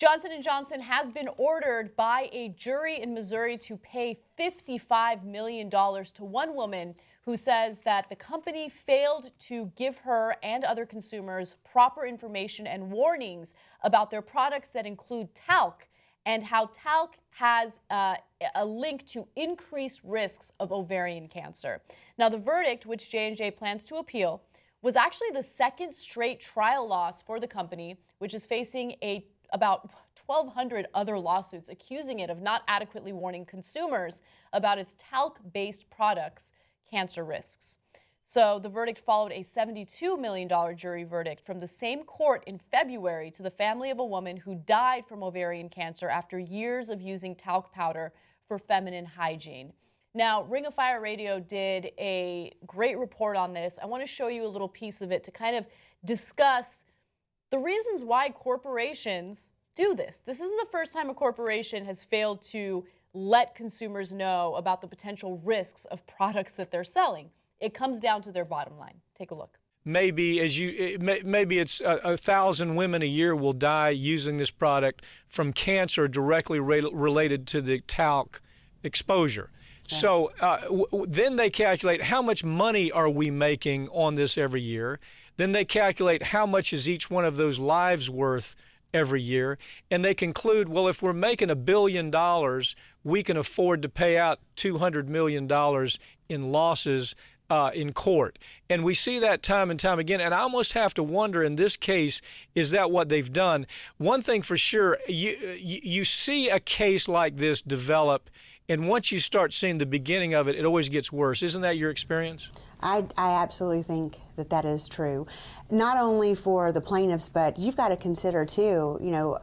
Johnson & Johnson has been ordered by a jury in Missouri to pay $55 million to one woman who says that the company failed to give her and other consumers proper information and warnings about their products that include talc and how talc has a link to increased risks of ovarian cancer. Now, the verdict, which J&J plans to appeal, was actually the second straight trial loss for the company, which is facing about 1,200 other lawsuits accusing it of not adequately warning consumers about its talc-based products' cancer risks. So the verdict followed a $72 million jury verdict from the same court in February to the family of a woman who died from ovarian cancer after years of using talc powder for feminine hygiene. Now, Ring of Fire Radio did a great report on this. I want to show you a little piece of it to kind of discuss the reasons why corporations do this. This isn't the first time a corporation has failed to let consumers know about the potential risks of products that they're selling. It comes down to their bottom line. Take a look. Maybe maybe it's 1,000 women a year will die using this product from cancer directly related to the talc exposure. Yeah. So then they calculate how much money are we making on this every year. Then they calculate how much is each one of those lives worth every year. And they conclude, well, if we're making $1 billion, we can afford to pay out $200 million in losses in court. And we see that time and time again. And I almost have to wonder in this case, is that what they've done? One thing for sure, you see a case like this develop, and once you start seeing the beginning of it, it always gets worse. Isn't that your experience? I absolutely think that that is true. Not only for the plaintiffs, but you've got to consider too, you know,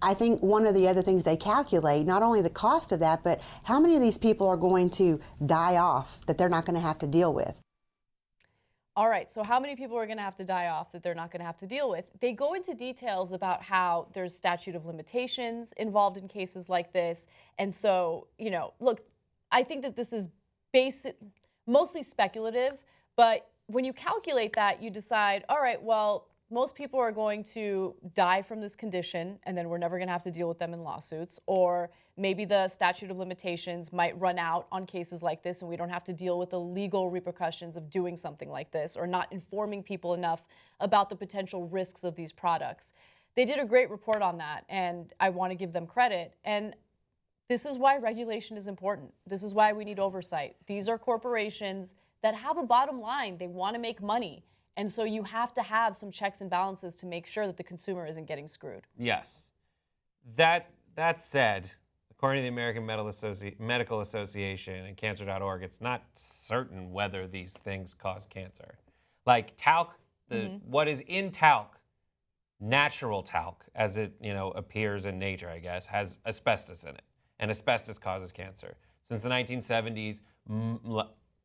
I think one of the other things they calculate, not only the cost of that, but how many of these people are going to die off that they're not going to have to deal with. All right, so how many people are going to have to die off that they're not going to have to deal with? They go into details about how there's statute of limitations involved in cases like this. And so, you know, look, I think that this is mostly speculative, but when you calculate that, you decide, all right, well, most people are going to die from this condition, and then we're never going to have to deal with them in lawsuits. Or maybe the statute of limitations might run out on cases like this, and we don't have to deal with the legal repercussions of doing something like this or not informing people enough about the potential risks of these products. They did a great report on that, and I want to give them credit. And this is why regulation is important. This is why we need oversight. These are corporations that have a bottom line. They want to make money. And so you have to have some checks and balances to make sure that the consumer isn't getting screwed. Yes. That said, according to the American Medical Association and Cancer.org, it's not certain whether these things cause cancer. Like talc, what is in talc, natural talc, as it appears in nature, I guess, has asbestos in it, and asbestos causes cancer. Since the 1970s,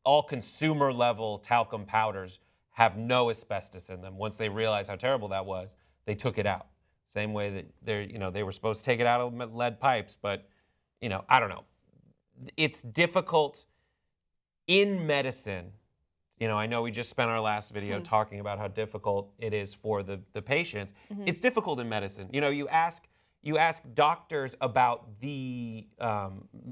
all consumer-level talcum powders have no asbestos in them. Once they realized how terrible that was, they took it out. Same way that they were supposed to take it out of lead pipes, but I don't know. It's difficult in medicine. I know we just spent our last video talking about how difficult it is for the patients. It's difficult in medicine. You ask doctors about the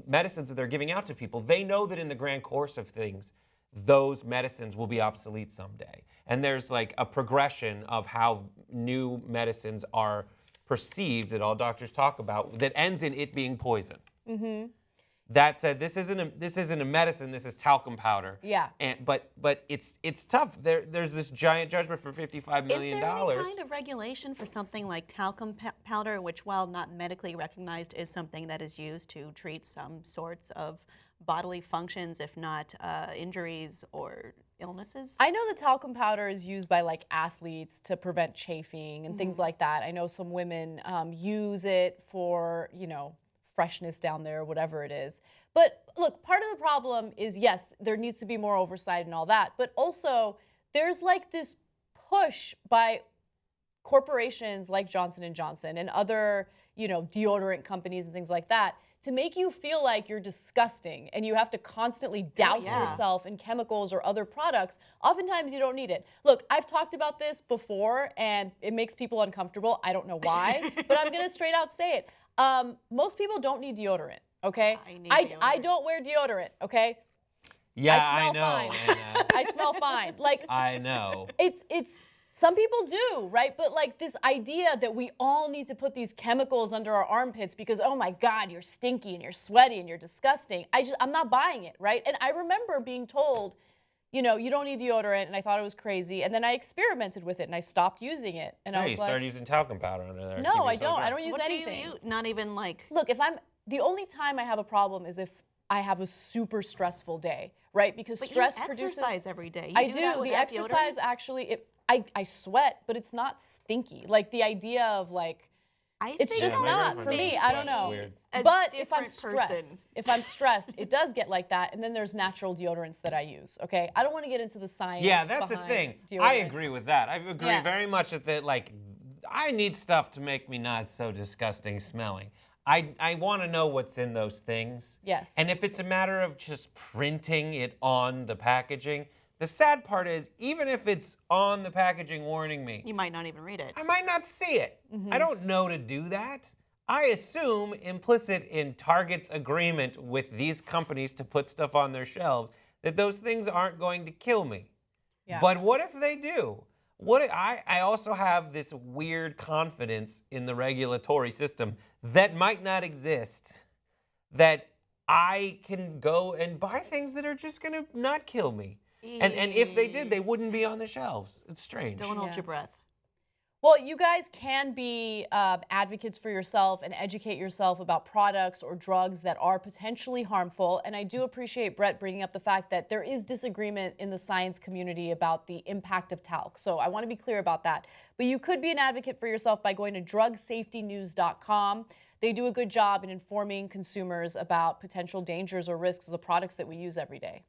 medicines that they're giving out to people. They know that in the grand course of things, those medicines will be obsolete someday. And there's like a progression of how new medicines are perceived that all doctors talk about that ends in it being poison. That said, this isn't a medicine, this is talcum powder. Yeah. But it's tough. There's this giant judgment for $55 million. Is there any kind of regulation for something like talcum powder, which, while not medically recognized, is something that is used to treat some sorts of bodily functions, if not injuries or illnesses? I know the talcum powder is used by like athletes to prevent chafing and things like that. I know some women use it for, freshness down there, whatever it is. But look, part of the problem is, yes, there needs to be more oversight and all that, but also there's like this push by corporations like Johnson & Johnson and other, deodorant companies and things like that to make you feel like you're disgusting and you have to constantly douse yeah. yourself in chemicals or other products, oftentimes you don't need it. Look, I've talked about this before and it makes people uncomfortable. I don't know why, but I'm going to straight out say it. Most people don't need deodorant, okay? I need I deodorant. don't wear deodorant, okay? Yeah, I I smell know. fine. Anna. I smell fine. Like, I know. it's some people do, right? But like this idea that we all need to put these chemicals under our armpits because, oh my God, you're stinky and you're sweaty and you're disgusting. I'm not buying it, right? And I remember being told, you know, you don't need deodorant, and I thought it was crazy. And then I experimented with it and I stopped using it. And I Yeah, was you like, started using talcum powder under there. to no, keep I yourself don't. dry. I don't use What anything. do you use? Not even like. Look, the only time I have a problem is if I have a super stressful day, right? Because But stress you produces. exercise every day. You I do. do. That The without exercise deodorant? actually, I sweat, but it's not stinky. Like the idea of like, I it's think just my not girlfriend for me. doesn't I don't sweat. It's know. weird. A But if I'm different stressed, person. it does get like that. And then there's natural deodorants that I use. Okay, I don't want to get into the science. Yeah, that's the behind thing. I deodorant. agree with that. I agree Yeah. very much that like I need stuff to make me not so disgusting smelling. I want to know what's in those things. Yes. And if it's a matter of just printing it on the packaging, the sad part is even if it's on the packaging warning me, You might not even read it. I might not see it. I don't know to do that. I assume implicit in Target's agreement with these companies to put stuff on their shelves that those things aren't going to kill me. Yeah. But what if they do? I also have this weird confidence in the regulatory system that might not exist, that I can go and buy things that are just going to not kill me. And if they did, they wouldn't be on the shelves. It's strange. Don't hold Yeah. your breath. Well, you guys can be advocates for yourself and educate yourself about products or drugs that are potentially harmful. And I do appreciate Brett bringing up the fact that there is disagreement in the science community about the impact of talc. So I want to be clear about that. But you could be an advocate for yourself by going to drugsafetynews.com. They do a good job in informing consumers about potential dangers or risks of the products that we use every day.